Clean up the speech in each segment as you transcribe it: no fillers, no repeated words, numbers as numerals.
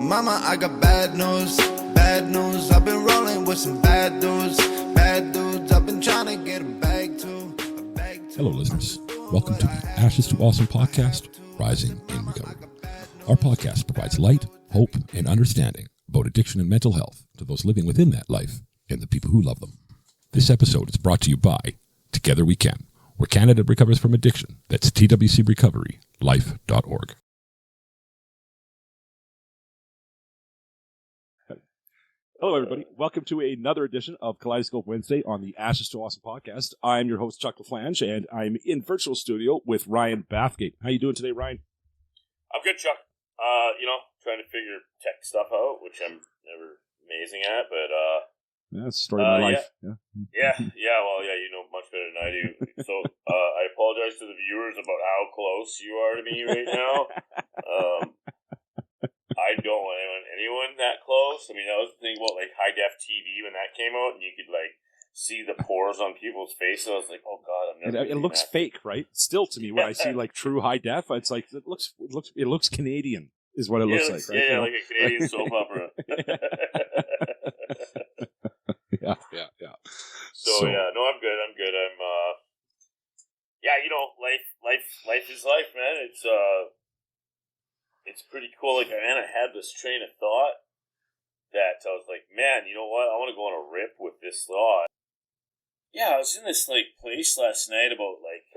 Mama, I got bad news, bad news. I've been rolling with some bad dudes, bad dudes. I've been trying to get a bag too. Hello, listeners. Welcome to the Ashes to Awesome podcast, Rising in Recovery. Our podcast provides light, hope, and understanding about addiction and mental health to those living within that life and the people who love them. This episode is brought to you by Together We Can, where Canada recovers from addiction. That's twcrecoverylife.org. Hello, everybody. Welcome to another edition of Kaleidoscope Wednesday on the Ashes to Awesome podcast. I'm your host, Chuck LaFlange, and I'm in virtual studio with Ryan Bathgate. How you doing today, Ryan? I'm good, Chuck. Trying to figure tech stuff out, which I'm never amazing at, but Yeah, that's the story of my life. Well, you know much better than I do. So I apologize to the viewers about how close you are to me right now. I don't want anyone that close. I mean, that was the thing about like high def TV when that came out, and you could like see the pores on people's faces. I was like, oh god, I'm never. It looks fake, right? Still, to me, when I see like true high def, it's like it looks Canadian, is what it looks like, right? Yeah, like a Canadian soap opera. Yeah. So yeah, no, I'm good. I'm life is life, man. It's pretty cool. Like, man, I had this train of thought that I was like, man, you know what? I want to go on a rip with this thought. Yeah, I was in this like place last night about like,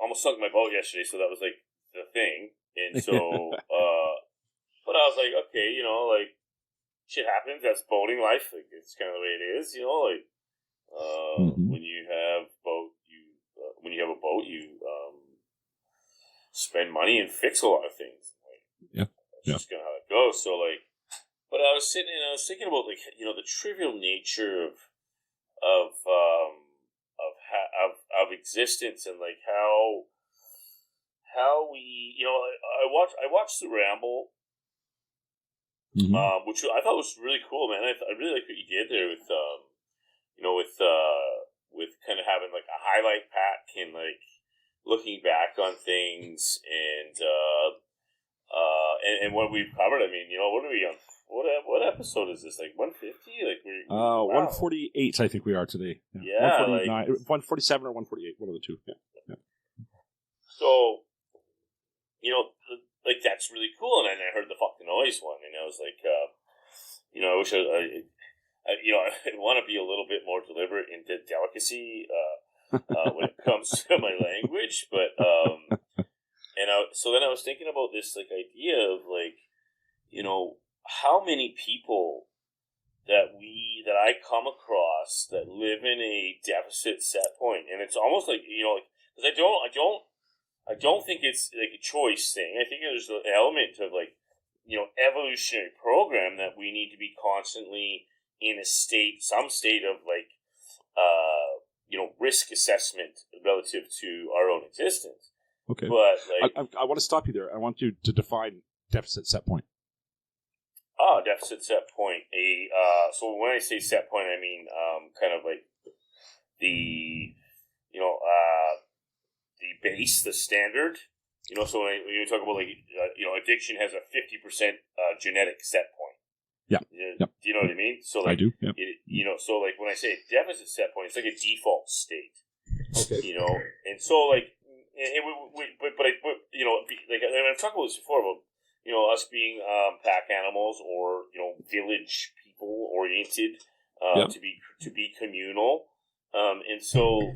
almost sunk my boat yesterday, so that was like the thing. And so, but I was like, okay, like shit happens. That's boating life. Like it's kind of the way it is, like when you have a boat, you spend money and fix a lot of things. Like, that's just kind of how it goes. So like, but I was sitting and I was thinking about like the trivial nature of existence and like how we I watched The Ramble, which I thought was really cool, man. I really like what you did there with with kind of having like a highlight pack and like looking back on things and what we've covered. I mean, what are we on? What episode is this? Like 150? Like we're 148. I think we are today. Yeah, 147 or 148. One of the two. Yeah. So, like that's really cool. And then I heard the Fuck the Noise one, and I was like, I wish I want to be a little bit more deliberate into delicacy when it comes to my language, but so then I was thinking about this like idea of like, how many people that I come across that live in a deficit set point, and it's almost like because I don't think it's like a choice thing. I think there's an element of like evolutionary program that we need to be constantly in some state of like risk assessment relative to our own existence. Okay, but like I want to stop you there. I want you to define deficit set point. Deficit set point. So when I say set point, I mean kind of like the the base, the standard. So when you talk about like addiction has a 50% genetic set point. Yeah. Do you know what I mean? So like, I do. Yeah. So like when I say deficit set point, it's like a default state. Okay. And so like, I've talked about this before about us being pack animals or village people oriented to be communal, and so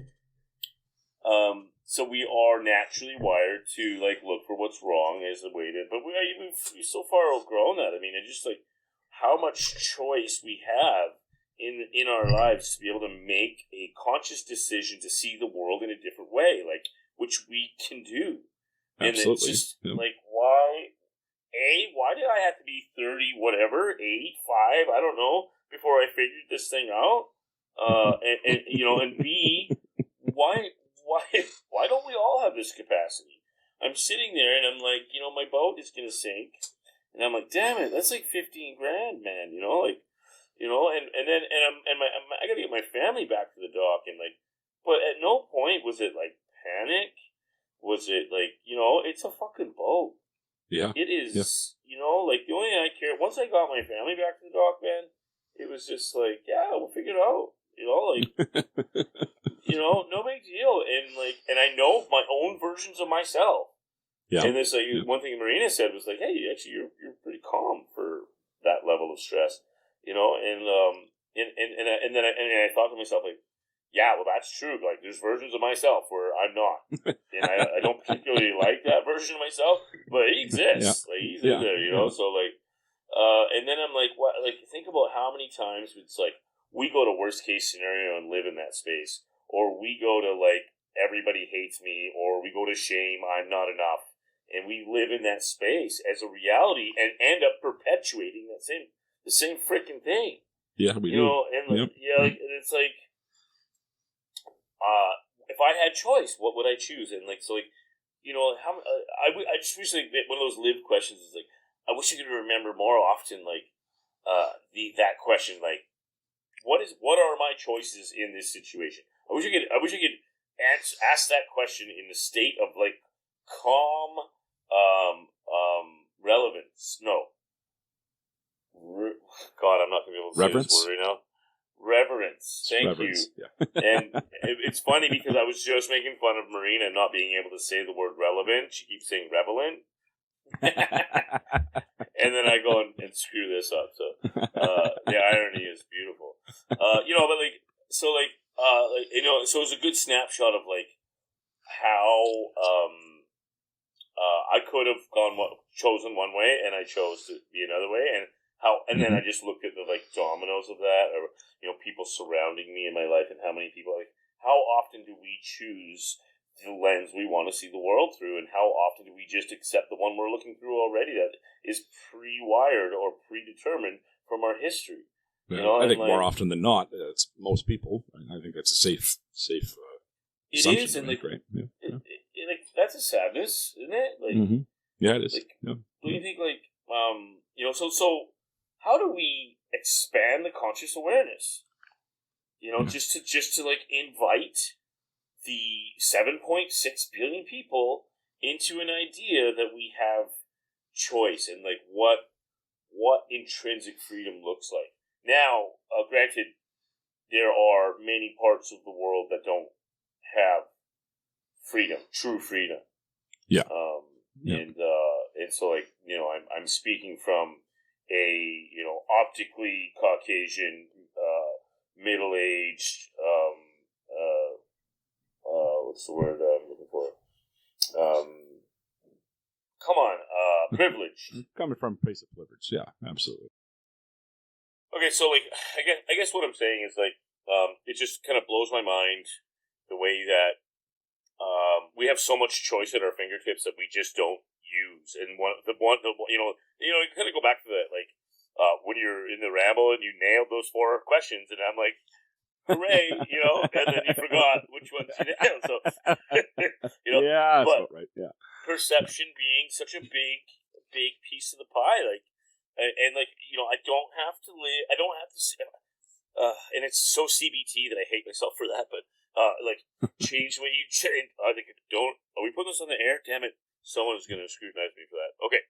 we are naturally wired to like look for what's wrong as a way to, but we've so far outgrown that. I mean, it's just like how much choice we have in our lives to be able to make a conscious decision to see the world in a different way, like which we can do. And Absolutely. it's just like why did I have to be 30 whatever 85 I don't know before I figured this thing out, and B, why don't we all have this capacity? I'm sitting there and I'm like, my boat is gonna sink, and I'm like, damn it, that's like $15,000, man. And I gotta get my family back to the dock, and like, but at no point was it like panic. Was it like, it's a fucking boat. Yeah. It is, like the only thing I care. Once I got my family back to the dock, man, it was just like, yeah, we'll figure it out. No big deal. And I know my own versions of myself. Yeah. And this, one thing Marina said was like, hey, actually, you're pretty calm for that level of stress, and then I thought to myself, like, yeah, well, that's true. Like, there's versions of myself where I'm not, and I don't particularly like that version of myself, but he exists. Like, he's in there, So and then I'm like, what? Like, think about how many times it's like we go to worst case scenario and live in that space, or we go to like everybody hates me, or we go to shame, I'm not enough, and we live in that space as a reality and end up perpetuating the same freaking thing. Yeah, we do. And it's like. If I had choice, what would I choose? And I just wish like one of those live questions is like, I wish I could remember more often that question, like, what are my choices in this situation? I wish I could ask that question in the state of like calm relevance. No, God, I'm not gonna be able to say this word right now. Reverence. Thank you. Yeah. And it's funny because I was just making fun of Marina not being able to say the word relevant. She keeps saying relevant. And then I go and screw this up. So the irony is beautiful. So it's a good snapshot of like how I could have chosen one way and I chose to be another way, and then I just looked at the like dominoes of that, or people surrounding me in my life, and how many people, like, how often do we choose the lens we want to see the world through, and how often do we just accept the one we're looking through already that is pre-wired or predetermined from our history? I think more often than not, it's most people. I think that's a safe. It is, and like, right? Like that's a sadness, isn't it? Like, yeah, it is. Like, yeah. Do you think like so? How do we expand the conscious awareness? Just to like invite the 7.6 billion people into an idea that we have choice and like what intrinsic freedom looks like. Now, granted, there are many parts of the world that don't have freedom, true freedom. Yeah. And so like I'm speaking from a optically Caucasian, middle-aged, what's the word I'm looking for? Privilege. Coming from a place of privilege, yeah, absolutely. Okay, so like I guess what I'm saying is like it just kind of blows my mind the way that we have so much choice at our fingertips that we just don't use. And you kind of go back to that, like when you're in the ramble and you nailed those 4 questions, and I'm like, hooray, and then you forgot which ones you nailed. So, yeah, that's but right. Yeah, perception being such a big piece of the pie, like, and like I don't have to live. I don't have to. And it's so CBT that I hate myself for that. But like, change the way you change. I think don't. Are we putting this on the air? Damn it! Someone is going to scrutinize me for that. Okay.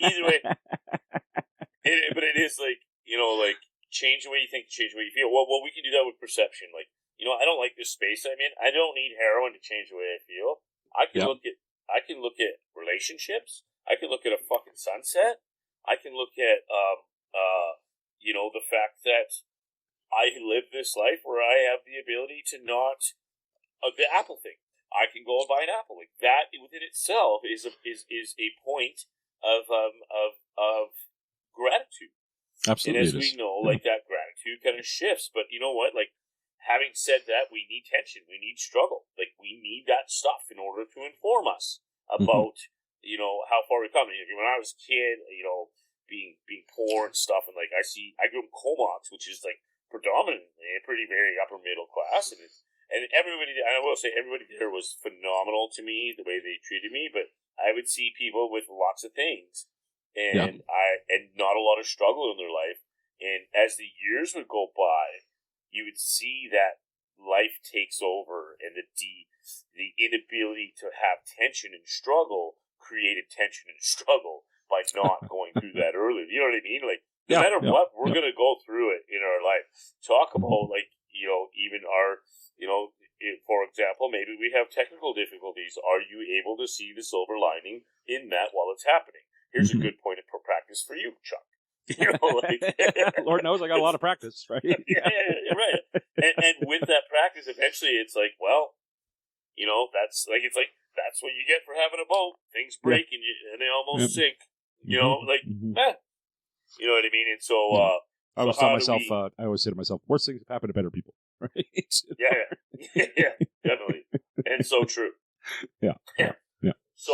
Either way, but it is like like change the way you think, change the way you feel. Well, we can do that with perception. Like I don't like this space I'm in. I don't need heroin to change the way I feel. I can look at relationships. I can look at a fucking sunset. I can look at the fact that I live this life where I have the ability to not the apple thing. I can go and buy an apple. Like that within itself is a point of gratitude. Absolutely. And as we know, like that gratitude kind of shifts. But you know what? Like, having said that, we need tension. We need struggle. Like, we need that stuff in order to inform us about how far we've come. When I was a kid, being poor and stuff, and like I grew up in Comox, which is like predominantly a pretty very upper middle class, and everybody. I will say everybody there was phenomenal to me, the way they treated me. But I would see people with lots of things, and not a lot of struggle in their life. And as the years would go by, you would see that life takes over, and the inability to have tension and struggle created tension and struggle by not going through that earlier. You know what I mean? Like, no matter what, we're going to go through it in our life. Talk about, like, even our, for example, maybe we have technical difficulties. Are you able to see the silver lining in that while it's happening? Here's a good point of practice for you, Chuck. Lord knows I got a lot of practice, right? yeah, right. And with that practice, eventually it's like, well, that's what you get for having a boat. Things break and they almost sink. You know what I mean? And so, I always tell myself, I always say to myself, worst things have happened to better people, right? yeah, definitely, and so true. Yeah. So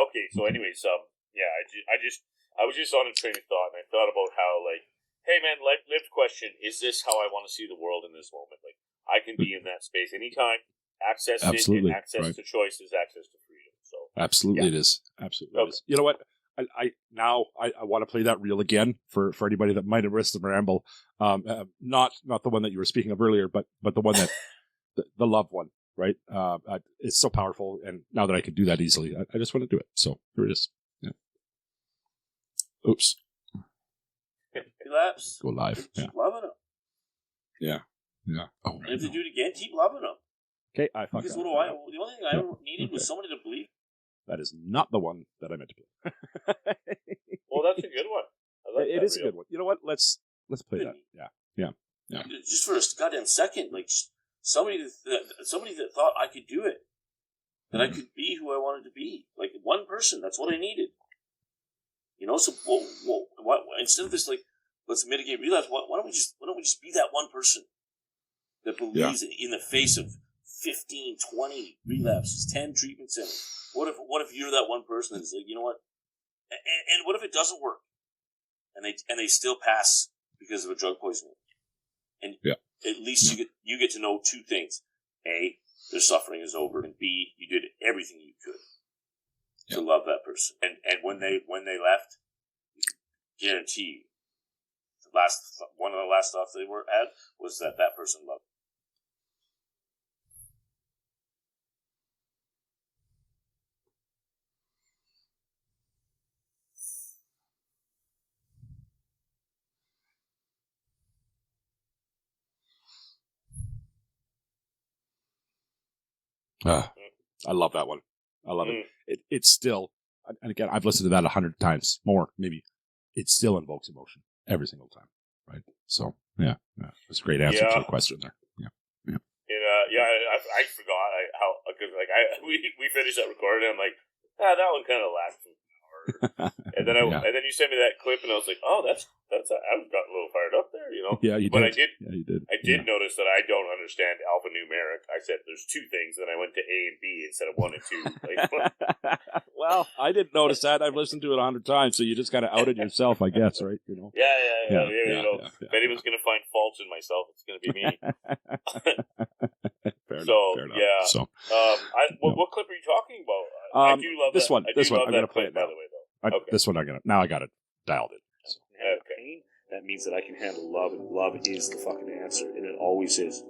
okay. So anyways, I was just on a train of thought, and I thought about how, like, hey man, lived question: is this how I want to see the world in this moment? Like, I can be in that space anytime. Access Absolutely. it, and access to choice is access to freedom. So absolutely, it is. Absolutely, it is. You know what? I want to play that reel again for anybody that might have missed the ramble. Not the one that you were speaking of earlier, but the one that the love one, right? It's so powerful, and now that I can do that easily, I just want to do it. So here it is. Yeah. Oops. Relapse. Go live. Keep loving them. Yeah. Oh, and if you do it again, keep loving them. Okay, I fucked Because up. the only thing I needed was somebody to believe. That is not the one that I meant to play. Well, that's a good one. I like it is a good one. You know what? Let's play that. Yeah. Just for a goddamn second, like, just somebody that thought I could do it, that I could be who I wanted to be. Like, one person. That's what I needed. So instead of this, like, let's mitigate relapse. Why don't we just be that one person that believes in the face of 15, 20 relapses, 10 treatment centers? What if you're that one person that's like, you know what? And what if it doesn't work? And they still pass because of a drug poisoning? And at least you get to know two things: A, their suffering is over, and B, you did everything you could to love that person. And when they left, guarantee one of the last thoughts they had was that person loved. I love that one. I love it. It's still, and again, I've listened to that 100 times more, maybe. It still invokes emotion every single time, right? So, it's a great answer to the question there. And I forgot how, because we finished that recording, and I'm like, that one kind of lasted an hour. And then and then you sent me that clip, and I was like, oh, that's I got a little fired up there, Yeah, you did. But I did. Yeah, you did. I did notice that I don't understand alphanumeric. I said there's two things, and I went to A and B instead of 1 and 2. Well, I didn't notice that. I've listened to it 100 times, so you just kind of outed yourself, I guess, right? Yeah. If anyone's going to find faults in myself, it's going to be me. Fair enough. Yeah. So, what clip are you talking about? I do love this that. one. This one. I'm going to play clip, it now. by the way, though. Okay. This one, now I got it dialed in. So. Okay. That means that I can handle love, and love is the fucking answer, and it always is.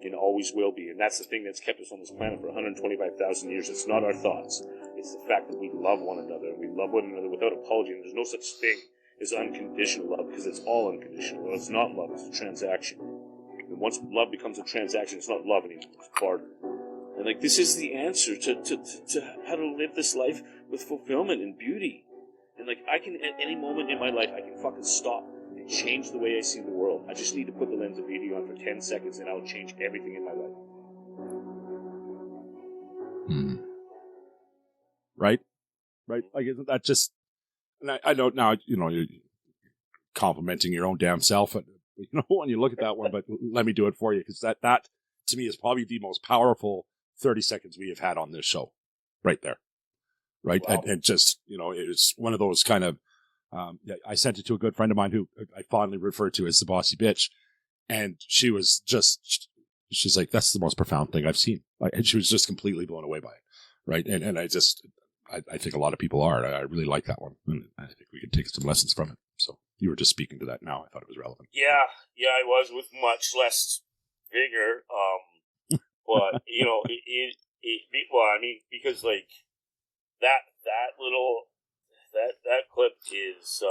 And always will be. And that's the thing that's kept us on this planet for 125,000 years. It's not our thoughts. It's the fact that we love one another, and we love one another without apology. And there's no such thing as unconditional love, because it's all unconditional. Well, it's not love, it's a transaction. And once love becomes a transaction, it's not love anymore, it's barter. And like, this is the answer to how to live this life with fulfillment and beauty. And like, I can, at any moment in my life, I can fucking stop and change the way I see the world. I just need to put the lens of beauty on for 10 seconds, and I'll change everything in my life. Right? Like, isn't that just, and I know now, you're complimenting your own damn self, when you look at that one, but let me do it for you, because that to me is probably the most powerful 30 seconds we have had on this show. Right there. Right? Wow. And just, it's one of those kind of, I sent it to a good friend of mine who I fondly refer to as the bossy bitch. And she was she's like, that's the most profound thing I've seen. And she was just completely blown away by it. Right. And I think a lot of people are. I really like that one. And I think we can take some lessons from it. So you were just speaking to that now. I thought it was relevant. Yeah, I was, with much less vigor. But, because like, that clip is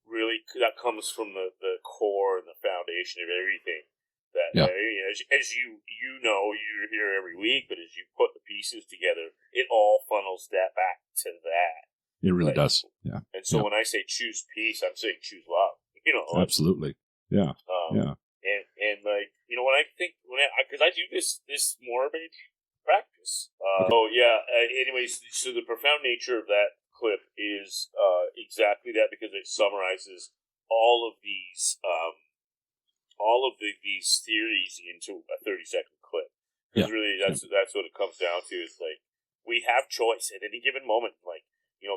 really, that comes from the core and the foundation of everything. That as you know, you're here every week, but as you put the pieces together, it all funnels that back to that. It really does. Yeah. And so when I say choose peace, I'm saying choose love. Absolutely. Yeah. And like, when I think, because I do this morbid practice. Anyways, so the profound nature of that clip is exactly that, because it summarizes all of these theories into a 30-second clip. Because really, that's what it comes down to. Is like, we have choice at any given moment. Like,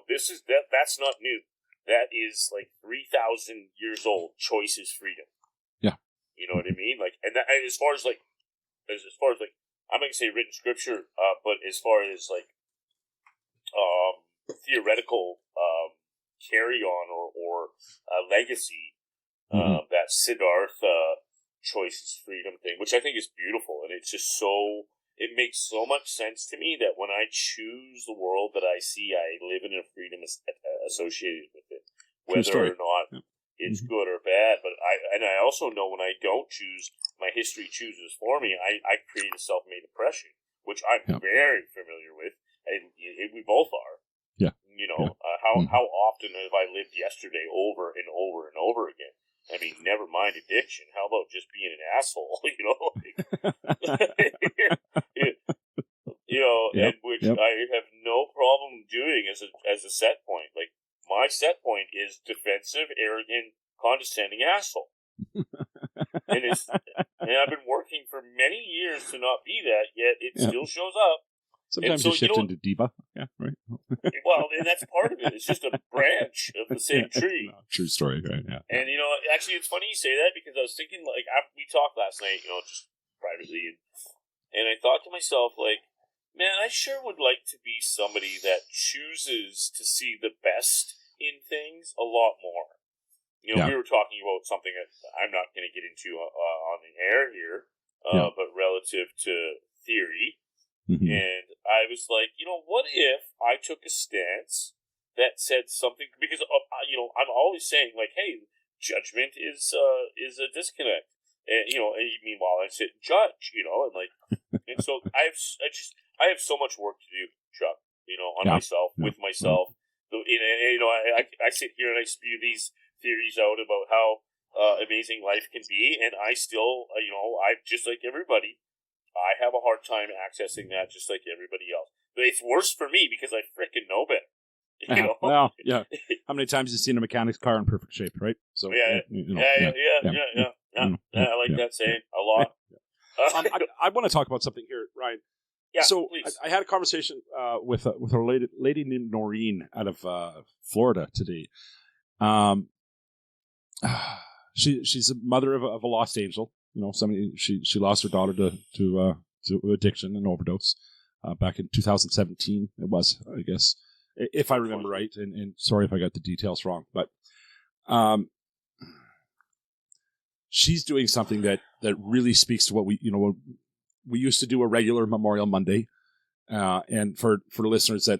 this is that's not new. That is like 3,000 years old. Choice is freedom. Yeah. You know what I mean? Like, and as far as I'm not gonna say written scripture, but as far as like theoretical carry on or legacy, that Siddhartha choice is freedom thing, which I think is beautiful, and it's just it makes so much sense to me that when I choose the world that I see, I live in a freedom associated with it, whether or not it's good or bad. But I also know when I don't choose, my history chooses for me. I create a self-made oppression, which I'm very familiar with, and we both are. Yeah. How often have I lived yesterday over and over and over again? I mean, never mind addiction. How about just being an asshole? And which I have no problem doing as a set point. Like, my set point is defensive, arrogant, condescending asshole. And I've been working for many years to not be that, yet it still shows up. Sometimes you shift into diva. Yeah, right. Well, and that's part of it. It's just a branch of the same tree. True story, right? Yeah. And, actually, it's funny you say that, because I was thinking, like, after we talked last night, just privately, and I thought to myself, like, man, I sure would like to be somebody that chooses to see the best in things a lot more. We were talking about something that I'm not going to get into on the air here, but relative to theory. Mm-hmm. And I was like, what if I took a stance that said something, because I'm always saying, like, hey, judgment is a disconnect, and meanwhile I sit and judge, and like, and so I have so much work to do, Chuck, on myself, with myself. I sit here and I spew these theories out about how amazing life can be, and I still, I just like everybody. I have a hard time accessing that, just like everybody else. But it's worse for me because I frickin' know better. Well, yeah. How many times have you seen a mechanic's car in perfect shape, right? So I like that saying a lot. I want to talk about something here, Ryan. Yeah, so please. I had a conversation with a lady named Noreen out of Florida today. She's a mother of a lost angel. Somebody she lost her daughter to addiction and overdose back in 2017. It was, I guess, if I remember right. And sorry if I got the details wrong, but she's doing something that really speaks to what we used to do a regular Memorial Monday, and for listeners that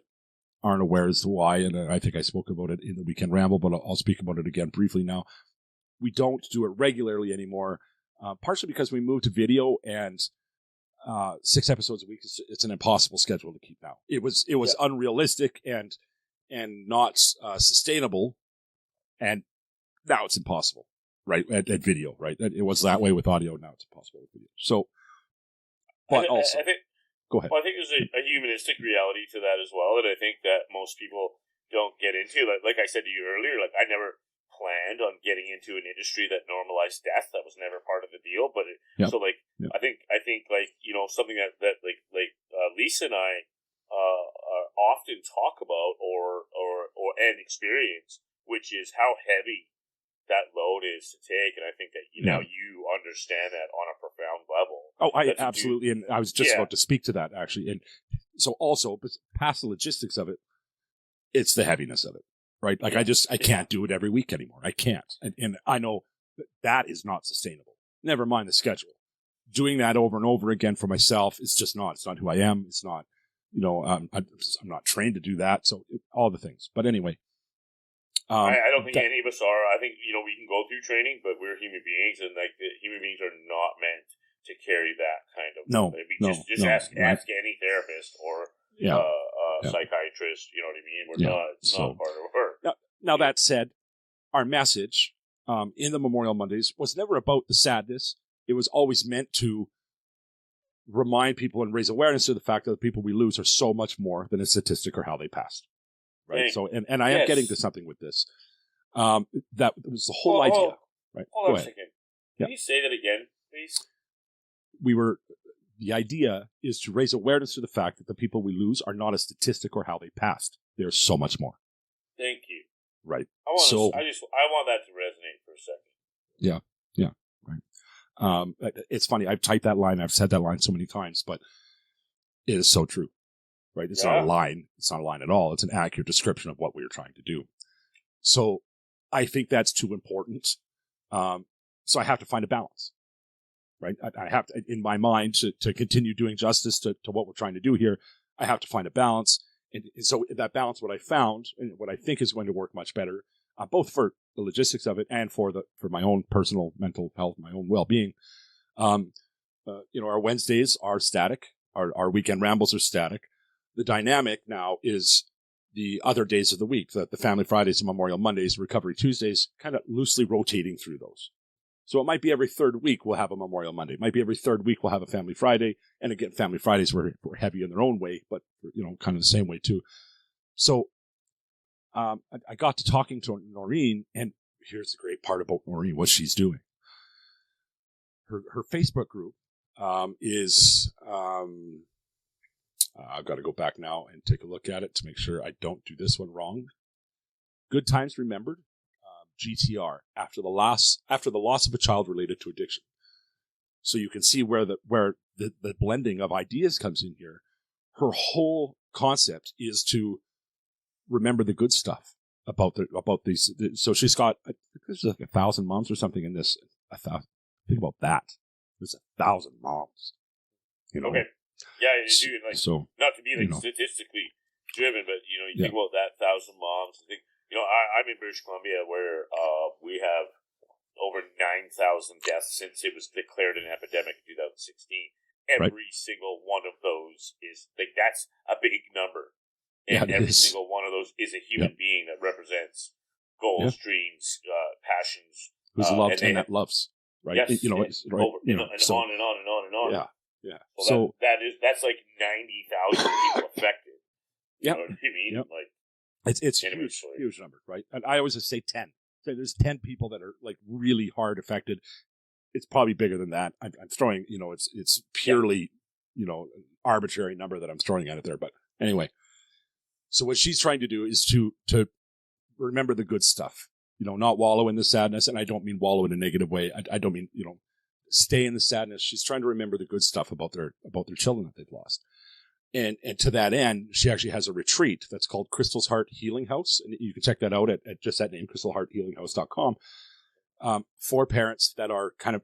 aren't aware as to why, and I think I spoke about it in the Weekend Ramble, but I'll speak about it again briefly now. We don't do it regularly anymore. Partially because we moved to video, and 6 episodes a week it's an impossible schedule to keep now. It was unrealistic and not sustainable, and now it's impossible, right? At video, right? It was that way with audio. Now it's impossible with video. So, but also, go ahead. Well, I think there's a humanistic reality to that as well, and I think that most people don't get into. Like I said to you earlier, like, I never planned on getting into an industry that normalized death. That was never part of the deal. But I think like something that Lisa and I often talk about or experience, which is how heavy that load is to take. And I think that now you understand that on a profound level. Oh, I absolutely. And I was just about to speak to that, actually. And so also, past the logistics of it, it's the heaviness of it. Right? Like, I can't do it every week anymore. I can't. And I know that is not sustainable. Never mind the schedule. Doing that over and over again for myself, it's just not. It's not who I am. It's not I'm not trained to do that. So all the things. But anyway. I don't think any of us are. I think, we can go through training, but we're human beings, and human beings are not meant to carry that kind of. Ask any therapist or psychiatrist. You know what I mean? It's not part of our. Now that said, our message in the Memorial Mondays was never about the sadness. It was always meant to remind people and raise awareness of the fact that the people we lose are so much more than a statistic or how they passed. Right. So, and I am getting to something with this. That was the whole idea. Right. Hold on a second. Can you say that again, please? The idea is to raise awareness to the fact that the people we lose are not a statistic or how they passed. They're so much more. Thank you. Right. I want that to resonate for a second. Yeah. Right. It's funny. I've typed that line. I've said that line so many times, but it is so true. Right. It's not a line. It's not a line at all. It's an accurate description of what we were trying to do. So I think that's too important. So I have to find a balance. Right. I have to, in my mind, to continue doing justice to what we're trying to do here, I have to find a balance. And so that balance, what I found, and what I think is going to work much better, both for the logistics of it and for my own personal mental health, my own well-being. Our Wednesdays are static. Our weekend rambles are static. The dynamic now is the other days of the week, the Family Fridays and Memorial Mondays, Recovery Tuesdays, kind of loosely rotating through those. So it might be every third week we'll have a Memorial Monday. It might be every third week we'll have a Family Friday. And again, Family Fridays were heavy in their own way, but kind of the same way too. So I got to talking to Noreen, and here's the great part about Noreen, what she's doing. Her Facebook group is I've got to go back now and take a look at it to make sure I don't do this one wrong. Good Times Remembered, GTR, after the loss of a child related to addiction. So you can see where the blending of ideas comes in here. Her whole concept is to remember the good stuff about these. So she's got, I think there's like 1,000 moms or something in this. 1,000. Think about that. There's 1,000 moms. Okay. Yeah, you do. Not to be statistically driven, but you think about that 1,000 moms. I think I'm in British Columbia, where we have over 9,000 deaths since it was declared an epidemic in 2016. Every single one of those is that's a big number, and every single one of those is a human being that represents goals, dreams, passions. Who's loved and that loves, right? Yes, and on and on and on and on. Yeah. So that's like 90,000 people affected. Yeah. You know what I mean? Yep. It's huge number, right? And I always just say 10. So there's 10 people that are like really hard affected. It's probably bigger than that. I'm throwing, it's purely, arbitrary number that I'm throwing at it there. But anyway, so what she's trying to do is to remember the good stuff, not wallow in the sadness. And I don't mean wallow in a negative way. I don't mean, stay in the sadness. She's trying to remember the good stuff about their children that they've lost. And to that end, she actually has a retreat that's called Crystal's Heart Healing House. And you can check that out at just that name, crystalhearthealinghouse.com, for parents that are kind of,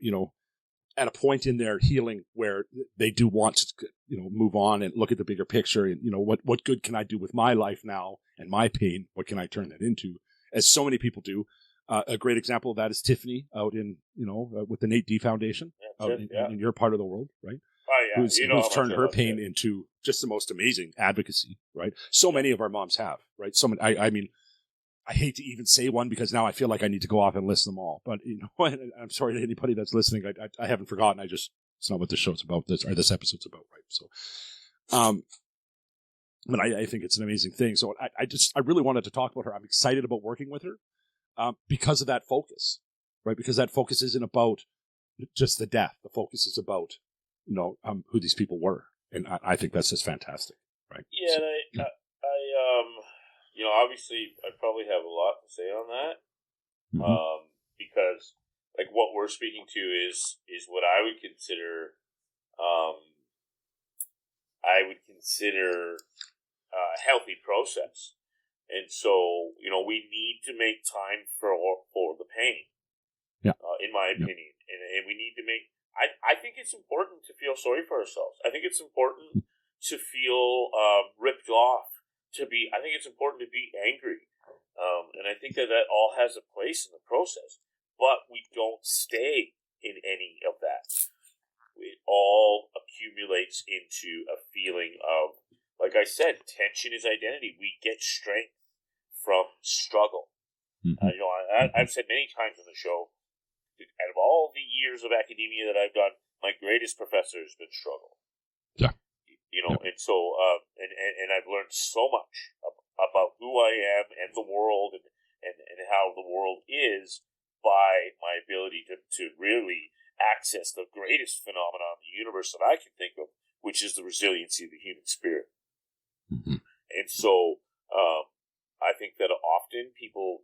at a point in their healing where they do want to, move on and look at the bigger picture and, what good can I do with my life now and my pain? What can I turn that into? As so many people do. A great example of that is Tiffany out in, with the Nate D Foundation in your part of the world, right? Oh, yeah. Who's turned her pain into just the most amazing advocacy, right? So many of our moms have, right? I mean, I hate to even say one because now I feel like I need to go off and list them all. But, I'm sorry to anybody that's listening. I haven't forgotten. It's not what this show's about, this episode's about, right? So, but I think it's an amazing thing. So I really wanted to talk about her. I'm excited about working with her because of that focus, right? Because that focus isn't about just the death. The focus is about, who these people were. And I think that's just fantastic, right? Yeah, so, and obviously I probably have a lot to say on that. Mm-hmm. Because like what we're speaking to is what I would consider a healthy process. And so, we need to make time for the pain. Yeah. In my opinion. And we need to make I think it's important to feel sorry for ourselves. I think it's important to feel ripped off, I think it's important to be angry. And I think that all has a place in the process, but we don't stay in any of that. It all accumulates into a feeling of, like I said, tension is identity. We get strength from struggle. Mm-hmm. I've said many times on the show, out of all the years of academia that I've done, my greatest professor has been struggle. Yeah. And so, and I've learned so much about who I am and the world and how the world is by my ability to really access the greatest phenomenon in the universe that I can think of, which is the resiliency of the human spirit. Mm-hmm. And so, I think that often people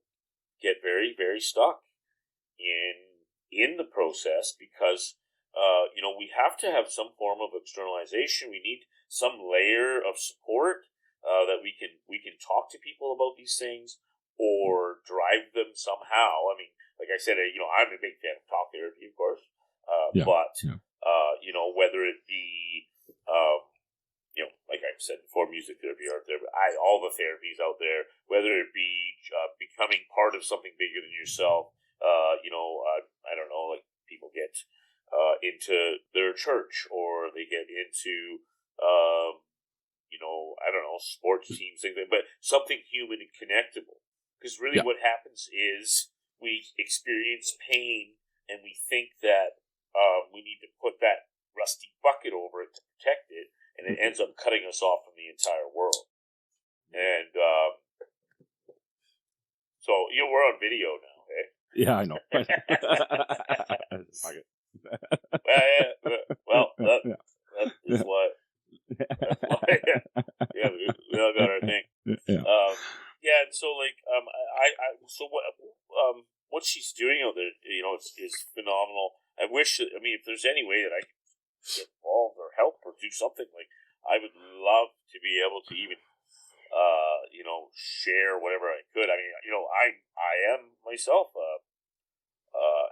get very, very stuck in the process because, we have to have some form of externalization. We need some layer of support that we can talk to people about these things or drive them somehow. I mean, like I said, I'm a big fan of talk therapy, of course, but whether it be like I said before, music therapy, art therapy, all the therapies out there, whether it be becoming part of something bigger than yourself, I don't know, like people get into their church or they get into, I don't know, sports teams, things like that, but something human and connectable. Because really what happens is we experience pain and we think that we need to put that rusty bucket over it to protect it, and it ends up cutting us off from the entire world. And so, we're on video now, eh? Yeah, I know. Well, that is what. Yeah, we all got our thing. Yeah. And so what she's doing out there, is phenomenal. I wish, if there's any way that I could get involved or help or do something, like, I would love to be able to even, share whatever I could. I am myself,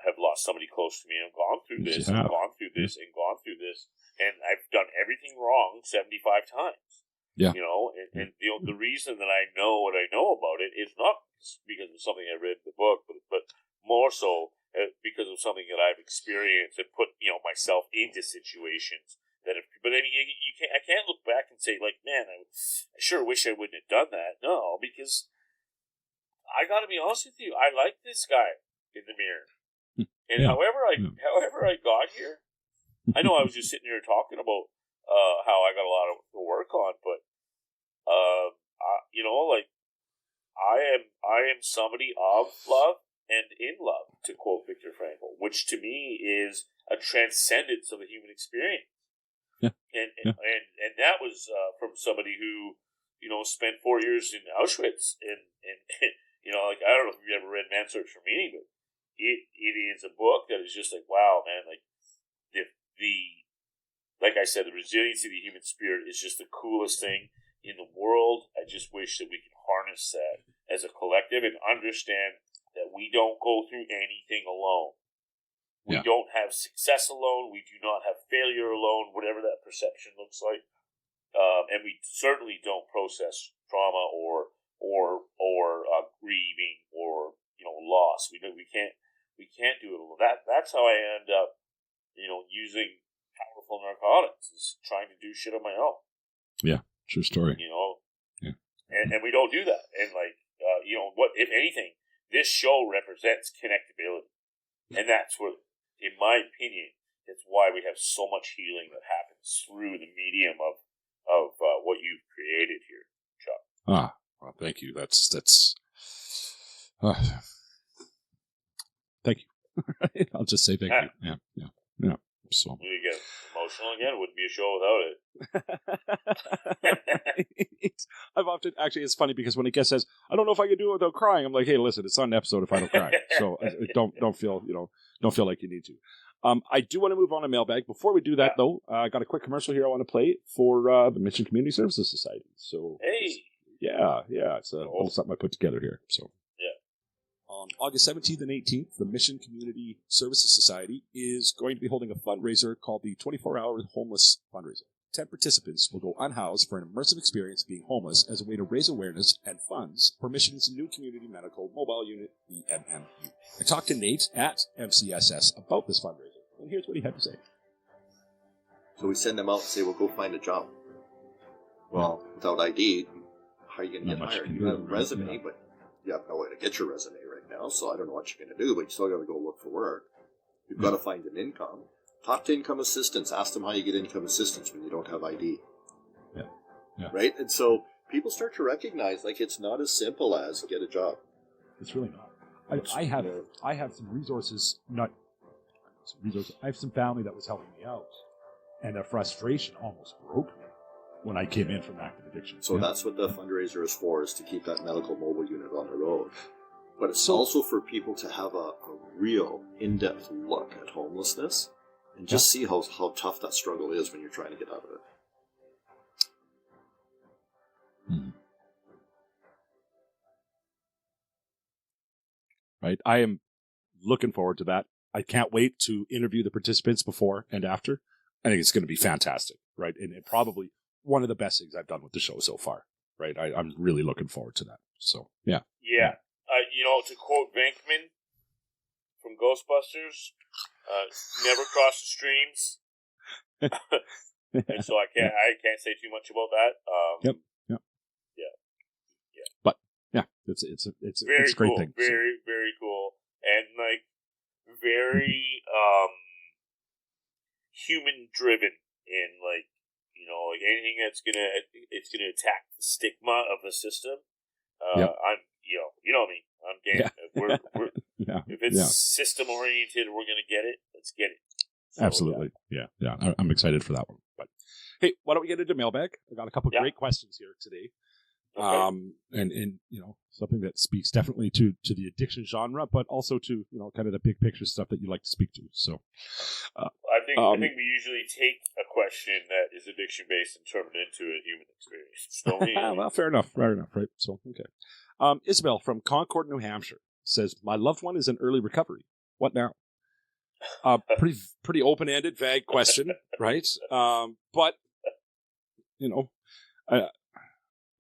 have lost somebody close to me. I've gone through this, and gone through this, and gone through this, and I've done everything wrong 75 times. Yeah. And the reason that I know what I know about it is not because of something I read in the book, but more so because of something that I've experienced and put myself into situations that have. But I can't look back and say, like, man, I sure wish I wouldn't have done that. No, because I got to be honest with you, I like this guy in the mirror, and however I got here, I know I was just sitting here talking about how I got a lot of to work on, but I am somebody of love and in love, to quote Viktor Frankl, which to me is a transcendence of the human experience. Yeah. And that was from somebody who spent 4 years in Auschwitz, and I don't know if you've ever read Man's Search for Meaning, but it is a book that is just like, wow, man, like like I said, the resiliency of the human spirit is just the coolest thing in the world. I just wish that we could harness that as a collective and understand that we don't go through anything alone. We don't have success alone. We do not have failure alone, whatever that perception looks like. And we certainly don't process trauma or grieving or loss. We can't do it alone. That's how I end up using powerful narcotics, is trying to do shit on my own. Yeah, true story. Yeah. And we don't do that. And what, if anything, this show represents connectability. And that's what, in my opinion, that's why we have so much healing that happens through the medium of what you've created here, Chuck. Well, thank you. That's thank you. I'll just say thank you. Yeah. So We get emotional again. It wouldn't be a show without it. I've often, actually, it's funny because when a guest says, "I don't know if I can do it without crying," I'm like, "Hey, listen, it's not an episode if I don't cry, so don't feel like you need to." I do want to move on to mailbag. Before we do that, though, I got a quick commercial here I want to play for the Mission Community Services Society. So, hey, it's a little something I put together here. So, on August 17th and 18th, the Mission Community Services Society is going to be holding a fundraiser called the 24-Hour Homeless Fundraiser. 10 participants will go unhoused for an immersive experience being homeless as a way to raise awareness and funds for Mission's new community medical mobile unit, EMMU. I talked to Nate at MCSS about this fundraiser, and here's what he had to say. So we send them out and say, well, go find a job. Well, without ID, how are you going to get hired? You have a resume, but you have no way to get your resume right now, so I don't know what you're going to do, but you still got to go look for work. You've got to find an income. Talk to income assistants. Ask them how you get income assistance when you don't have ID. Yeah. Right? And so people start to recognize, like, it's not as simple as get a job. It's really not. I have some resources, I have some family that was helping me out, and their frustration almost broke me when I came in from active addiction. So that's what the fundraiser is for, is to keep that medical mobile unit on the road. But it's also for people to have a real in-depth look at homelessness and just see how tough that struggle is when you're trying to get out of it. Right. I am looking forward to that. I can't wait to interview the participants before and after. I think it's going to be fantastic, right? And probably one of the best things I've done with the show so far, right? I'm really looking forward to that. So, yeah. Yeah. To quote Venkman from Ghostbusters, never cross the streams. And so I can't say too much about that. Yep. But yeah, it's very a great cool. thing. Very, very cool. And like very human driven in like anything that's gonna attack the stigma of the system. I'm you know me. I'm game. Yeah. If it's system oriented, we're gonna get it. Let's get it. So, Absolutely. Yeah. I'm excited for that one. But hey, why don't we get into mailbag? I got a couple great questions here today. Okay. And something that speaks definitely to the addiction genre, but also to kind of the big picture stuff that you like to speak to. So, I think we usually take a question that is addiction based and turn it into a human experience. Don't we? Well, fair enough, right? So, okay. Isabel from Concord, New Hampshire says, "My loved one is in early recovery. What now?" Pretty open-ended, vague question, right? But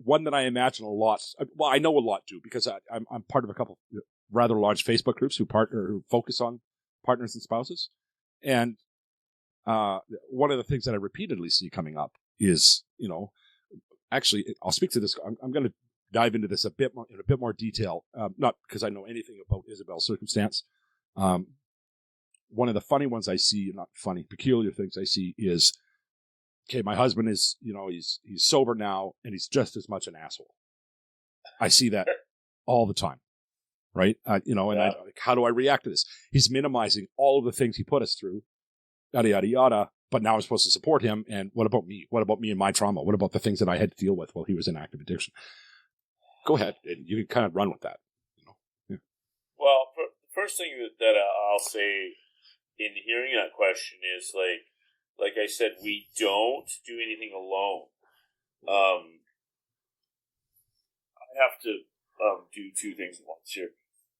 one that I imagine a lot. Well, I know a lot do because I'm part of a couple rather large Facebook groups who focus on partners and spouses, and one of the things that I repeatedly see coming up is actually I'll speak to this. I'm going to dive into this in a bit more detail, not because I know anything about Isabel's circumstance. One of the funny ones I see, not funny, peculiar things I see is, okay, my husband is, he's sober now and he's just as much an asshole. I see that all the time, right? How do I react to this? He's minimizing all of the things he put us through, yada, yada, yada, but now I'm supposed to support him. And what about me? What about me and my trauma? What about the things that I had to deal with while he was in active addiction? Go ahead. And you can kind of run with that. Yeah. Well, the first thing that I'll say in hearing that question is like I said, we don't do anything alone. I have to do two things at once here.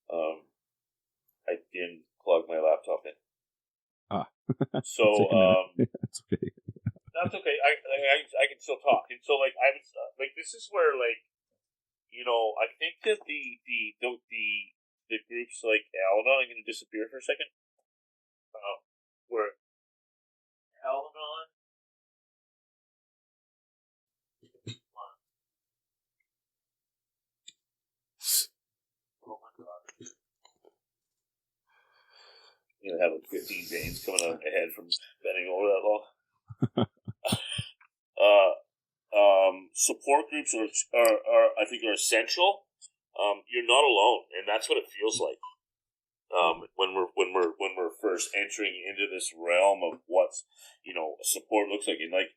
I didn't plug my laptop in. So That's okay. That's okay. I can still talk. And so I was this is where I think that the groups like Al-Anon, I'm going to disappear for a second. Where Al-Anon. Oh my god. I'm going to have 15 veins coming out of my head from bending over that long. Support groups are I think are essential. You're not alone, and that's what it feels like. When we're first entering into this realm of what support looks like, and I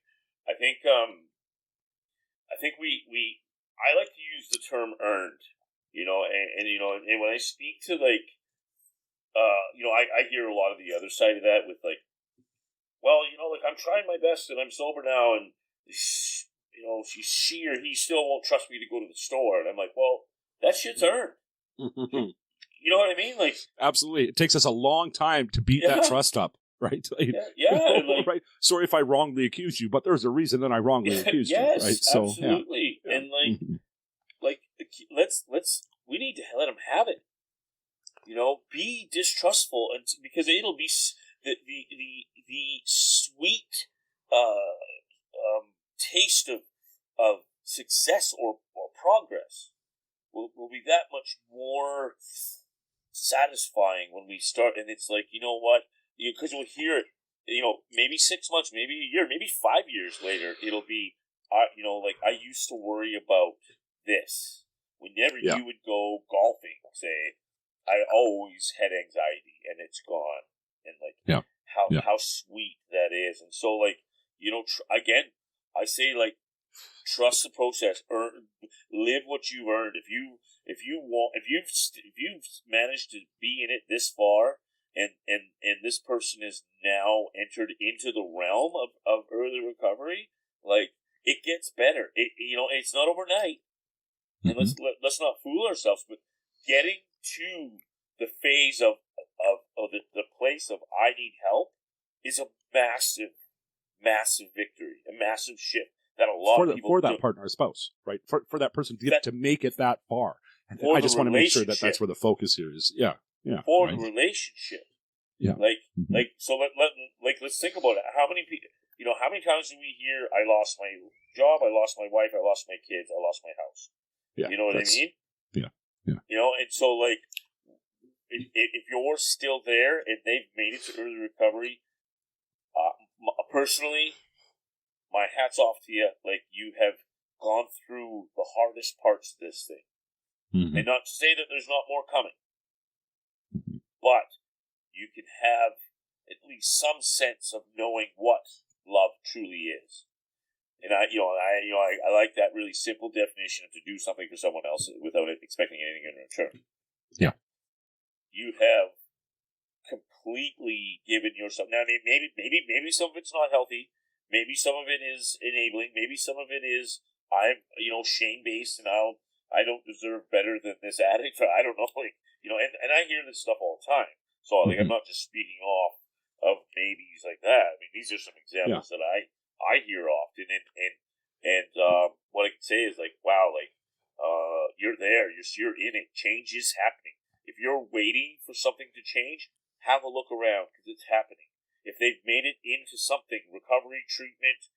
think I like to use the term earned, and when I speak to I hear a lot of the other side of that with I'm trying my best and I'm sober now, and she or he still won't trust me to go to the store, and I'm like, well, that shit's earned. You know what I mean? Absolutely. It takes us a long time to beat that trust up. right? Like, like, right. Sorry if I wrongly accused you, but there's a reason that I wrongly accused you, right? So, absolutely. yeah. And like, let's we need to let them have it. Be distrustful, and because it'll be the sweet taste of success or progress will be that much more satisfying when we start. And it's like, you know what? Because we'll hear it, maybe 6 months, maybe a year, maybe 5 years later, it'll be, like, I used to worry about this. Whenever you would go golfing, say, I always had anxiety, and it's gone. And, like, how sweet that is. And so, like, again, I say, like, trust the process. Live what you've earned. If you've managed to be in it this far, and this person is now entered into the realm of early recovery, like, it gets better. It's not overnight, and let's not fool ourselves. But getting to the phase of the place of I need help is a massive, massive victory, a massive shift. That a lot of people for that partner or spouse, right? For that person to make it that far. And I just want to make sure that that's where the focus here is. Yeah. For the relationship. Yeah. So let's think about it. How many people, how many times do we hear, I lost my job, I lost my wife, I lost my kids, I lost my house? Yeah. You know what I mean? Yeah. And so, like, if you're still there and they've made it to early recovery, personally, my hat's off to you. Like, you have gone through the hardest parts of this thing. And not to say that there's not more coming, but you can have at least some sense of knowing what love truly is. And I like that really simple definition of to do something for someone else without expecting anything in return. Yeah. You have completely given yourself. Now, maybe some of it's not healthy. Maybe some of it is enabling. Maybe some of it is I'm shame-based, and I don't deserve better than this addict. I don't know, and I hear this stuff all the time. So I'm not just speaking off of maybes like that. I mean, these are some examples that I hear often, and what I can say is, like, wow, like, you're there, you're in it. Change is happening. If you're waiting for something to change, have a look around, because it's happening. If they've made it into something, recovery, treatment,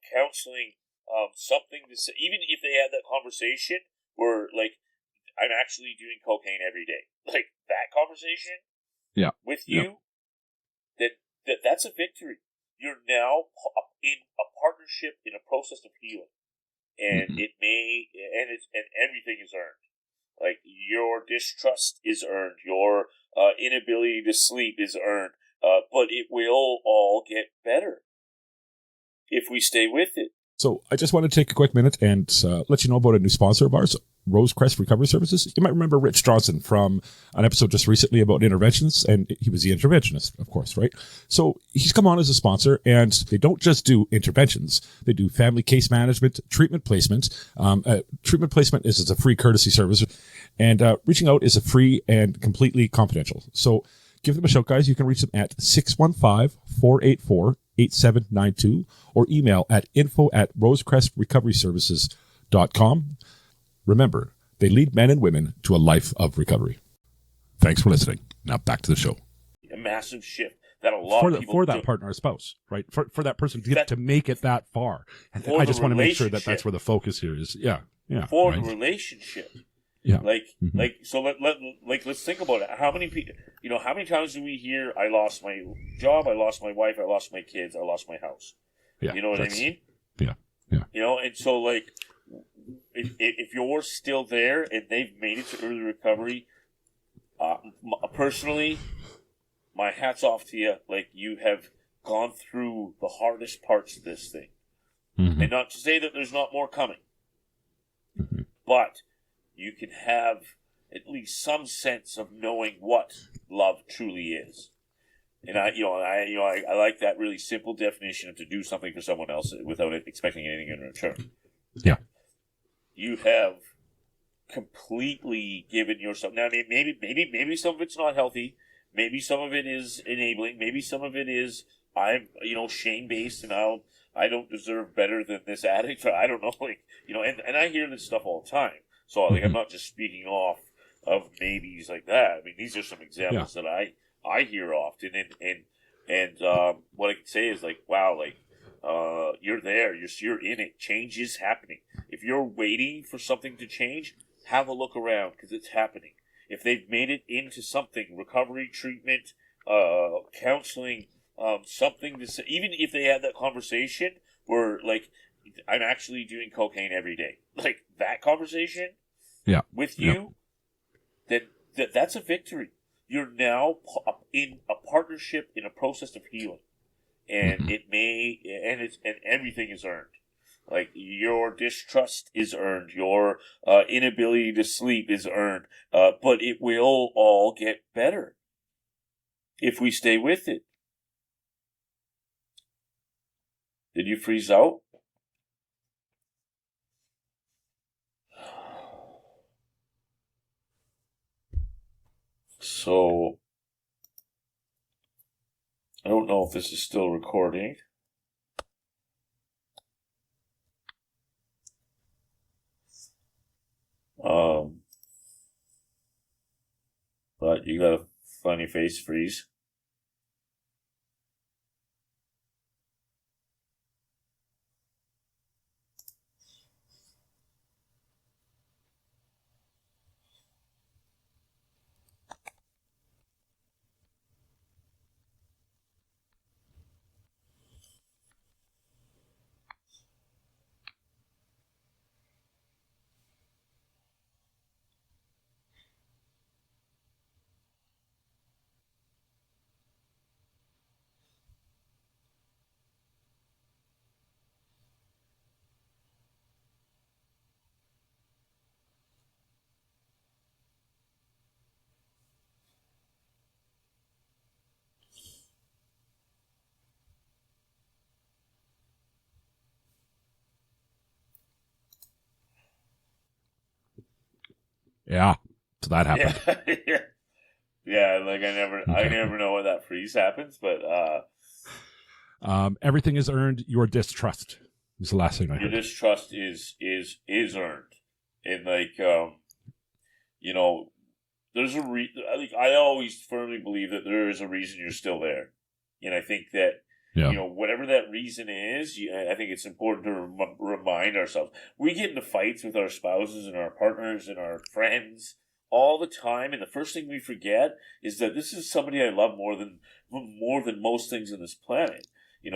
counseling, something to say, even if they had that conversation where, like, I'm actually doing cocaine every day, like, that conversation with you, that's a victory. You're now in a partnership, in a process of healing, and and everything is earned. Like, your distrust is earned, your inability to sleep is earned, but it will all get better if we stay with it. So I just want to take a quick minute and let you know about a new sponsor of ours, Rosecrest Recovery Services. You might remember Rich Johnson from an episode just recently about interventions, and he was the interventionist, of course, right? So he's come on as a sponsor, and they don't just do interventions. They do family case management, treatment placement. Treatment placement is a free courtesy service, and reaching out is a free and completely confidential. So give them a shout, guys. You can reach them at 615-484-8792 or email at info@rosecrestrecoveryservices.com. Remember, they lead men and women to a life of recovery. Thanks for listening. Now back to the show. A massive shift that a lot of people for that partner or spouse, right? For that person to make it that far. And I just want to make sure that that's where the focus here is. Yeah. For the relationship. Yeah. So let's think about it. How many people, how many times do we hear, I lost my job, I lost my wife, I lost my kids, I lost my house? Yeah. You know what I mean? Yeah. And so, like, if you're still there and they've made it to early recovery, personally, my hat's off to you. Like, you have gone through the hardest parts of this thing. And not to say that there's not more coming, but you can have at least some sense of knowing what love truly is. And I like that really simple definition of to do something for someone else without expecting anything in return. Yeah. You have completely given yourself. Now, maybe some of it's not healthy. maybe some of it is enabling. Maybe some of it is I'm, shame based, and I don't deserve better than this addict. I don't know, and I hear this stuff all the time. So I'm not just speaking off of maybes like that. I mean, these are some examples that I hear often, and what I can say is wow, you're there, you're in it. Change is happening. If you're waiting for something to change, have a look around because it's happening. If they've made it into something, recovery, treatment, counseling, something to say, even if they had that conversation where I'm actually doing cocaine every day, that conversation with you, then that's a victory. You're now in a partnership in a process of healing, and and everything is earned. Your distrust is earned, your inability to sleep is earned, but it will all get better if we stay with it. Did you freeze out? So, I don't know if this is still recording. But you got a funny face freeze. Yeah. So that happened. Yeah. Yeah, I never know when that freeze happens, but everything is earned. Your distrust is the last thing I heard. Your distrust is earned, and there's a I always firmly believe that there is a reason you're still there, and I think that whatever that reason is, I think it's important to remind ourselves. We get into fights with our spouses and our partners and our friends all the time, and the first thing we forget is that this is somebody I love more than most things on this planet, and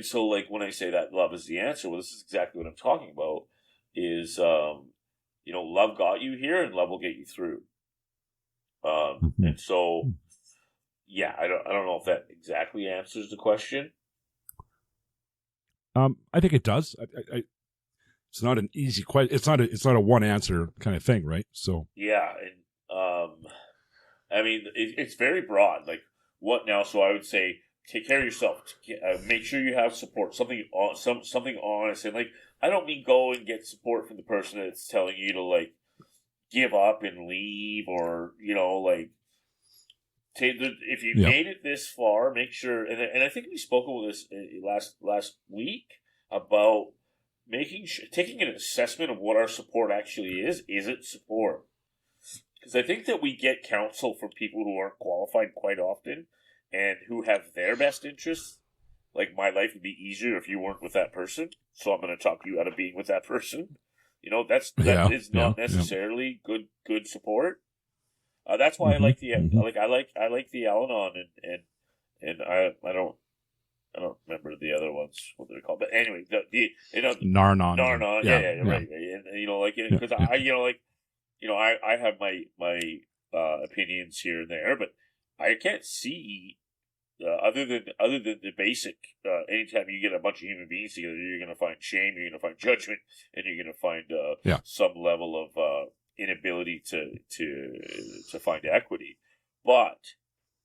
so when I say that love is the answer, well, this is exactly what I'm talking about. Is love got you here, and love will get you through. And so, yeah, I don't know if that exactly answers the question. I think it does. It's not an easy question. It's not a one answer kind of thing, right? So yeah, and I mean, it's very broad. What now? So I would say, take care of yourself. Make sure you have support. Something honest, and I don't mean go and get support from the person that's telling you to give up and leave, or if you made it this far, make sure. And I think we spoke about this last week about taking an assessment of what our support actually is. Is it support? Because I think that we get counsel from people who aren't qualified quite often, and who have their best interests. My life would be easier if you weren't with that person, so I'm going to talk you out of being with that person. That is not necessarily good support. That's why I like the I like the Al-Anon, and I don't remember the other ones, what they're called, but anyway, the Nar-Anon, right, and because I have my opinions here and there, but I can't see other than the basic. Anytime you get a bunch of human beings together, you're going to find shame, you're going to find judgment, and you're going to find some level of inability to find equity. But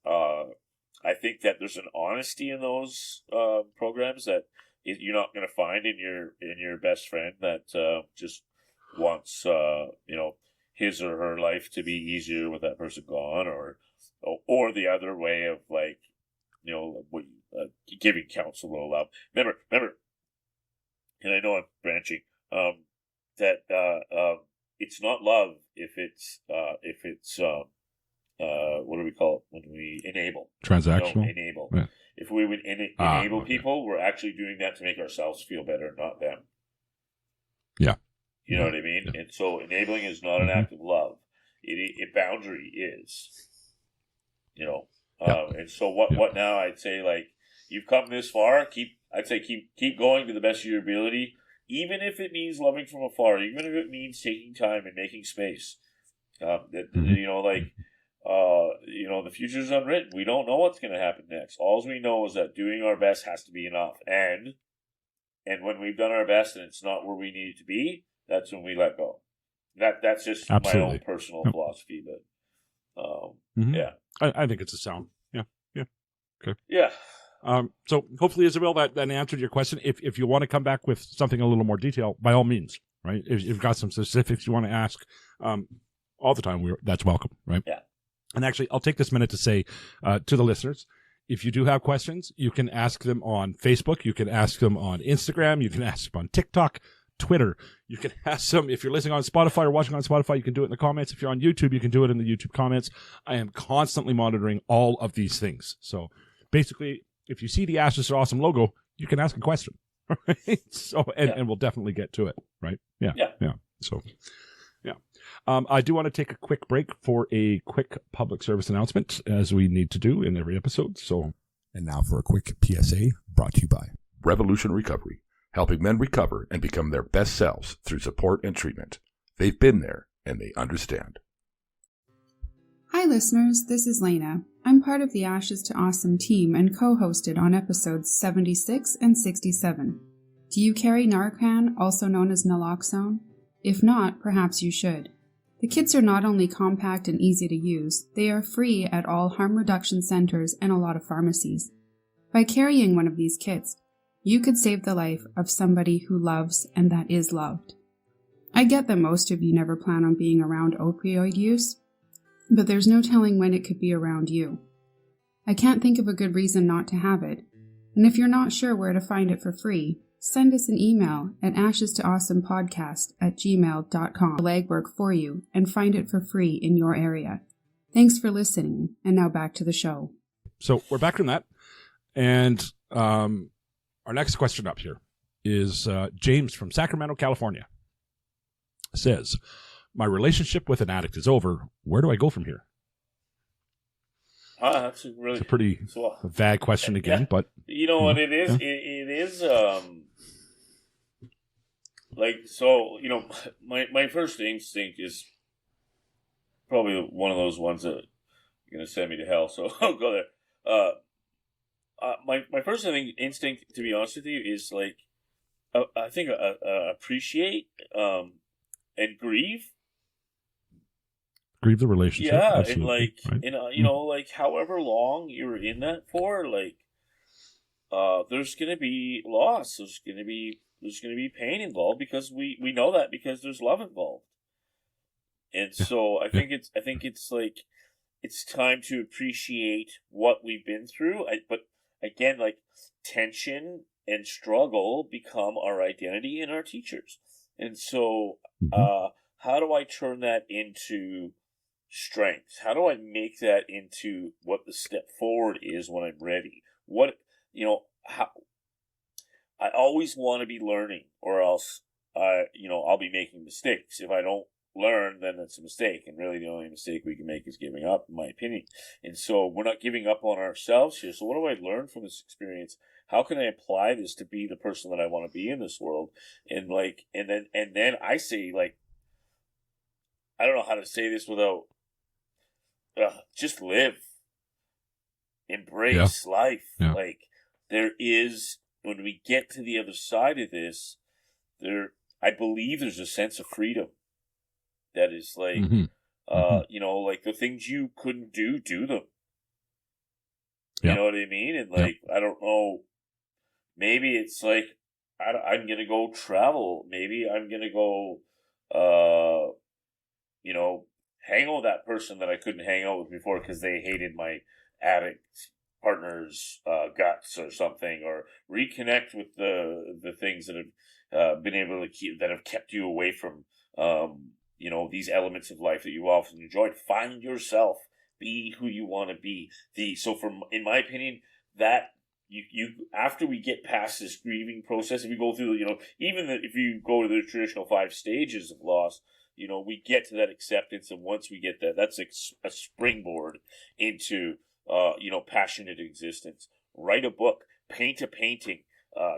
I think that there's an honesty in those programs that you're not going to find in your best friend that just wants his or her life to be easier with that person gone, or the other way of like, you know, giving counsel or love. Remember, and I know I'm branching. That it's not love if it's what do we call it when we enable? Transactional? No, enable. Yeah. If we would enable okay. people, we're actually doing that to make ourselves feel better, not them. Yeah. You know what I mean? Yeah. And so enabling is not an act of love. A boundary is. You know. And so what now? I'd say, like, you've come this far. Keep going to the best of your ability, even if it means loving from afar, even if it means taking time and making space. You know, like, you know, the future's unwritten. We don't know what's going to happen next. All we know is that doing our best has to be enough. And when we've done our best and it's not where we need it to be, that's when we let go. That's just Absolutely. my own personal philosophy. But yeah, I think it's a sound. Yeah. Okay. yeah. So hopefully, Isabel, that answered your question. If you want to come back with something a little more detail, by all means, right? If you've got some specifics you want to ask, all the time, that's welcome, right? Yeah. And actually, I'll take this minute to say to the listeners, if you do have questions, you can ask them on Facebook, you can ask them on Instagram, you can ask them on TikTok, Twitter. You can ask them if you're listening on Spotify or watching on Spotify. You can do it in the comments. If you're on YouTube, you can do it in the YouTube comments. I am constantly monitoring all of these things. So basically, if you see the Ashes Are Awesome logo, you can ask a question. Right? So, and we'll definitely get to it. Right? Yeah. So, yeah. I do want to take a quick break for a quick public service announcement, as we need to do in every episode. So, And now for a quick PSA brought to you by Revolution Recovery, helping men recover and become their best selves through support and treatment. They've been there and they understand. Hi listeners, this is Lena. I'm part of the Ashes to Awesome team and co-hosted on episodes 76 and 67. Do you carry Narcan, also known as naloxone? If not, perhaps you should. The kits are not only compact and easy to use, they are free at all harm reduction centers and a lot of pharmacies. By carrying one of these kits, you could save the life of somebody who loves and that is loved. I get that most of you never plan on being around opioid use, but there's no telling when it could be around you. I can't think of a good reason not to have it, and if you're not sure where to find it for free, send us an email at ashestoawesomepodcast@gmail.com. The legwork for you and find it for free in your area. Thanks for listening, and now back to the show. So we're back from that, and our next question up here is James from Sacramento, California. Says, my relationship with an addict is over. Where do I go from here? That's a really It's a pretty vague question again, but you know what it is? Yeah. It is like, so, you know, my first instinct is probably one of those ones that you're gonna send me to hell, so I'll go there. My first instinct, to be honest with you, is like I think appreciate and grieve. Grieve the relationship. Yeah, absolutely. and like, right? and you know, like however long you were in that for, like, there's gonna be loss. There's gonna be pain involved because we know that because there's love involved. And so I think it's like it's time to appreciate what we've been through. But again, like, tension and struggle become our identity and our teachers. And so, how do I turn that into strength? How do I make that into what the step forward is when I'm ready? What, you know, how I always want to be learning, or else I'll be making mistakes. If I don't learn, then it's a mistake, and really the only mistake we can make is giving up, in my opinion. And so we're not giving up on ourselves here. So what do I learn from this experience? How can I apply this to be the person that I want to be in this world? And like, and then I say, like, I don't know how to say this without just live, embrace life. Yeah. Like, there is, when we get to the other side of this, I believe there's a sense of freedom that is like, you know, like the things you couldn't do them. You know what I mean? And like, I don't know, maybe it's like, I'm going to go travel. Maybe I'm going to go, hang out with that person that I couldn't hang out with before because they hated my addict partner's guts or something, or reconnect with the things that have been able to that have kept you away from these elements of life that you often enjoyed. Find yourself, be who you want to be. In my opinion, that you after we get past this grieving process, if we go through if you go to the traditional 5 stages of loss, we get to that acceptance, and once we get that, that's a springboard into passionate existence. Write a book, paint a painting,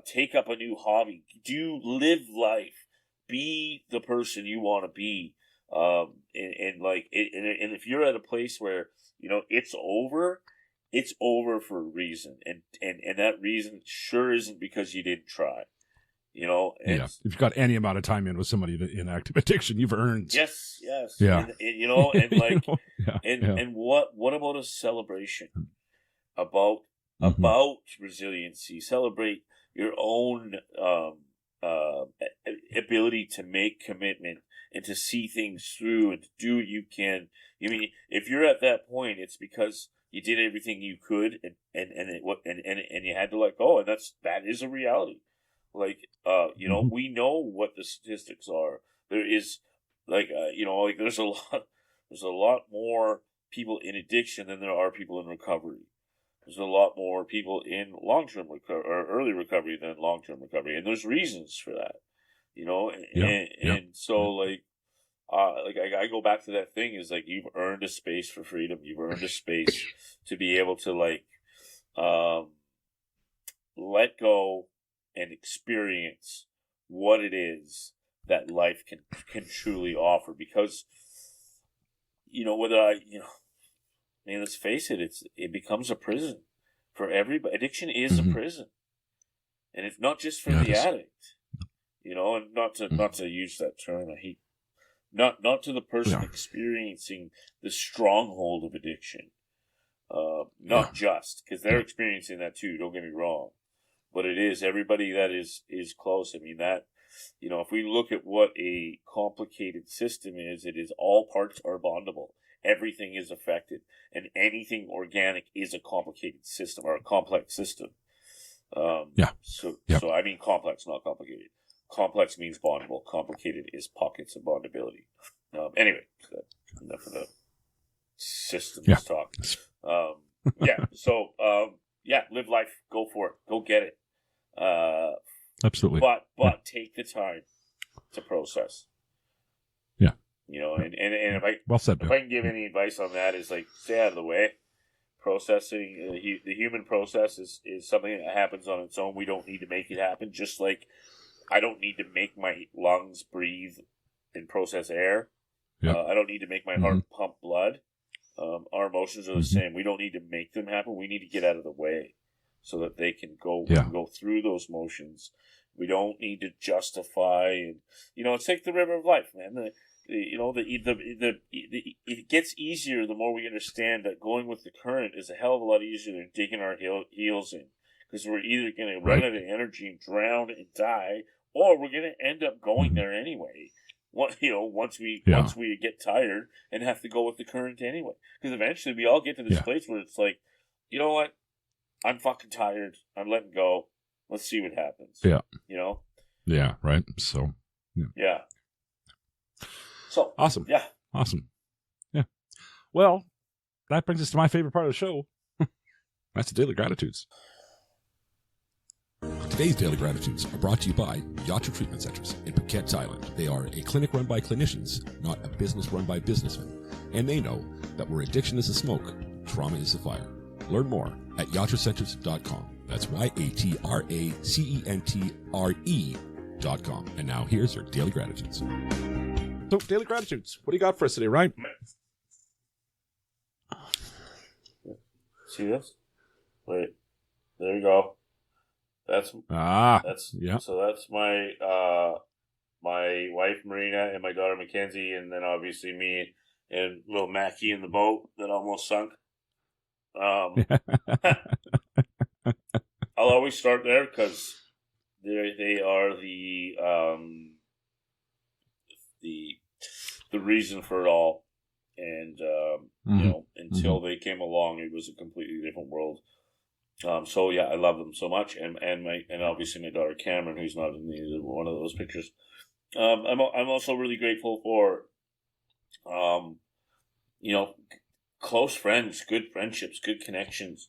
take up a new hobby, live life, be the person you want to be. And if you're at a place where, it's over for a reason. And that reason sure isn't because you didn't try, If you've got any amount of time in with somebody in active addiction, you've earned. Yes. Yeah. And what about a celebration about resiliency? Celebrate your own ability to make commitment and to see things through and to do what you can. I mean, if you're at that point, it's because you did everything you could and you had to let go, and that is a reality. We know what the statistics are. There is there's a lot more people in addiction than there are people in recovery. There's a lot more people in long-term recovery or early recovery than long-term recovery, and there's reasons for that. I go back to that thing is you've earned a space for freedom. You've earned a space to be able to let go and experience what it is that life can truly offer. Because, let's face it, it becomes a prison for everybody. Addiction is a prison. And it's not just for the addict, and not to use that term. I hate, not to the person experiencing the stronghold of addiction. Just because they're experiencing that too. Don't get me wrong. But it is everybody that is close. I mean, that, if we look at what a complicated system is, it is all parts are bondable. Everything is affected, and anything organic is a complicated system or a complex system. So I mean complex, not complicated. Complex means bondable. Complicated is pockets of bondability. Anyway, enough of the systems talk. Live life. Go for it. Go get it. Absolutely. But take the time to process. Yeah. And if I well said, if I can give any advice on that is stay out of the way. Processing, the human process is something that happens on its own. We don't need to make it happen. Just like I don't need to make my lungs breathe and process air. Yeah. I don't need to make my heart pump blood. Our emotions are the same. We don't need to make them happen. We need to get out of the way so that they can go through those motions. We don't need to justify, and it's like the river of life, man. It gets easier the more we understand that going with the current is a hell of a lot easier than digging our heels in, because we're either going to run out of energy and drown and die, or we're going to end up going there anyway. Once we get tired and have to go with the current anyway, because eventually we all get to this place where it's like, you know what, I'm fucking tired. I'm letting go. Let's see what happens. Yeah. Yeah. Right. So. Yeah. So awesome. Yeah. Awesome. Yeah. Well, that brings us to my favorite part of the show. That's the Daily Gratitudes. Today's Daily Gratitudes are brought to you by Yacha Treatment Centers in Phuket, Thailand. They are a clinic run by clinicians, not a business run by businessmen. And they know that where addiction is the smoke, trauma is the fire. Learn more at yatracenters.com. That's YATRACENTRE.com. And now here's your Daily Gratitudes. So, Daily Gratitudes. What do you got for us today, Ryan? See this? Wait. There you go. That's So that's my my wife Marina and my daughter Mackenzie, and then obviously me and little Mackie in the boat that almost sunk. I'll always start there because they are the the reason for it all. And, you know, until they came along, it was a completely different world. So yeah, I love them so much. And obviously my daughter Cameron, who's not in either one of those pictures. I'm also really grateful for, you know, close friends, good friendships, good connections.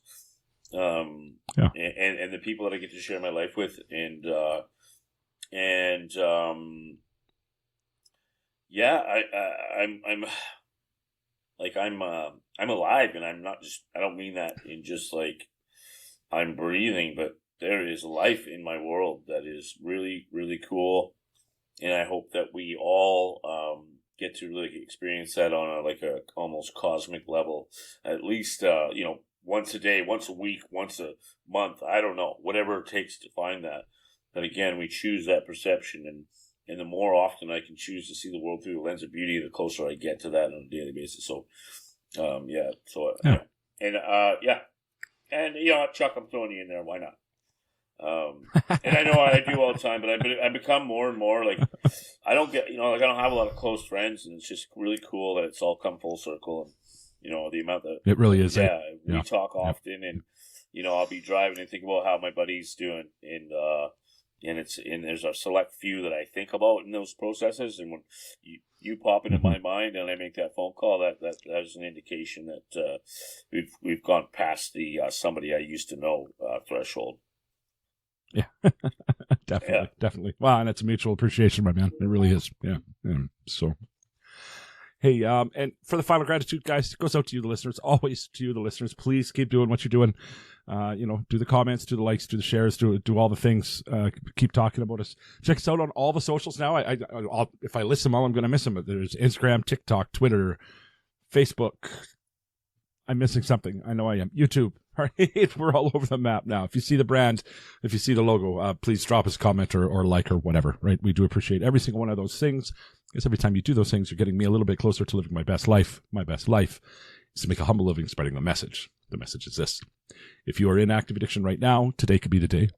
And the people that I get to share my life with, I'm alive, and I'm not just, I don't mean that in just like I'm breathing, but there is life in my world that is really, really cool. And I hope that we all, get to really experience that on a almost cosmic level, at least, you know, once a day, once a week, once a month. I don't know, whatever it takes to find that. But again, we choose that perception, and the more often I can choose to see the world through the lens of beauty, the closer I get to that on a daily basis. So, and you know, Chuck, I'm throwing you in there. Why not? And I know I do all the time, but I become more and more like, I don't have a lot of close friends, and it's just really cool that it's all come full circle. And, you know, the amount that it really is. We talk often, and, you know, I'll be driving and think about how my buddy's doing, and there's a select few that I think about in those processes. And when you pop into my mind and I make that phone call, that is an indication that, we've gone past the, somebody I used to know, threshold. Yeah, definitely. Wow, and it's a mutual appreciation, my man. It really is. Yeah. So, hey, and for the final gratitude, guys, it goes out to you, the listeners. Always to you, the listeners. Please keep doing what you're doing. You know, do the comments, do the likes, do the shares, do all the things. Keep talking about us. Check us out on all the socials now. I'll, if I list them all, I'm going to miss them. But there's Instagram, TikTok, Twitter, Facebook. I'm missing something. I know I am. YouTube. All right, we're all over the map now. If you see the brand, if you see the logo, please drop us a comment or like or whatever, right? We do appreciate every single one of those things, because every time you do those things, you're getting me a little bit closer to living my best life. My best life is to make a humble living, spreading the message. The message is this. If you are in active addiction right now, today could be the day.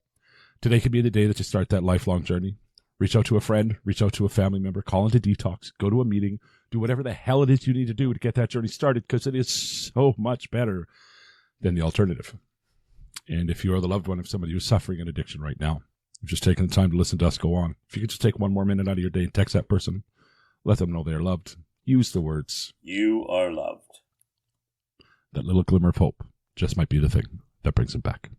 Today could be the day that you start that lifelong journey. Reach out to a friend, reach out to a family member, call into detox, go to a meeting, do whatever the hell it is you need to do to get that journey started, because it is so much better than the alternative. And if you are the loved one of somebody who's suffering an addiction right now, you've just taken the time to listen to us go on. If you could just take one more minute out of your day and text that person, let them know they are loved. Use the words, "You are loved." That little glimmer of hope just might be the thing that brings them back.